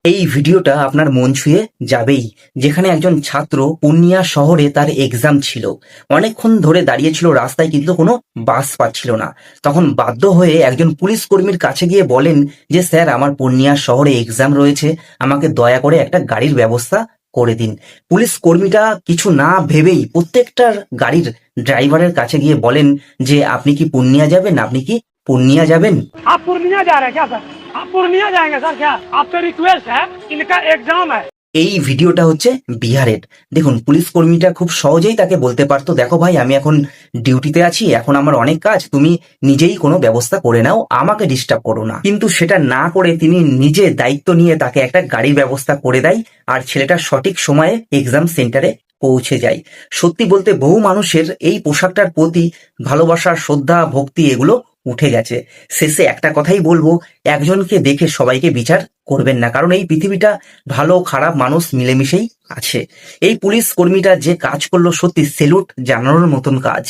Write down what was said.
এই ভিডিওটা আপনার মন ছুঁয়ে যাবেই। যেখানে একজন ছাত্র পূর্ণিয়া শহরে তার এক্সাম ছিল, অনেকক্ষণ ধরে দাঁড়িয়েছিল রাস্তায়, কিন্তু কোনো বাস পাচ্ছিল না। তখন বাধ্য হয়ে একজন পুলিশ কর্মীর কাছে গিয়ে বলেন যে স্যার, আমার পূর্ণিয়া শহরে এক্সাম রয়েছে, আমাকে দয়া করে একটা গাড়ির ব্যবস্থা করে দিন। পুলিশ কর্মীটা কিছু না ভেবেই প্রত্যেকটা গাড়ির ড্রাইভারের কাছে গিয়ে বলেন যে আপনি কি পূর্ণিয়া যাবেন, আপনি কি পূর্ণিয়া যাবেন। आप पूर्णिया जा रहे हैं क्या सर? आप पूर्णिया जाएंगे सर क्या? आपसे रिक्वेस्ट है, इनका एग्जाम है। এই ভিডিওটা হচ্ছে বিহারের। দেখুন, পুলিশ কর্মীটা খুব সহজেই তাকে বলতে পারতো, দেখো ভাই, আমি এখন ডিউটিতে আছি, এখন আমার অনেক কাজ, তুমি নিজেই কোনো ব্যবস্থা করে নাও, আমাকে ডিস্টার্ব করো না। কিন্তু সেটা না করে তিনি নিজে দায়িত্ব নিয়ে তাকে একটা গাড়ির ব্যবস্থা করে দেয়, আর ছেলেটা সঠিক সময়ে এক্সাম সেন্টারে পৌঁছে যায়। সত্যি বলতে বহু মানুষের এই পোশাকটার প্রতি ভালোবাসা, শ্রদ্ধা, ভক্তি এগুলো উঠে গেছে। শেষে একটা কথাই বলবো, একজনকে দেখে সবাইকে বিচার করবেন না, কারণ এই পৃথিবীটা ভালো খারাপ মানুষ মিলেমিশেই আছে। এই পুলিশ কর্মীটা যে কাজ করলো, সত্যি সেলুট জানানোর মতন কাজ।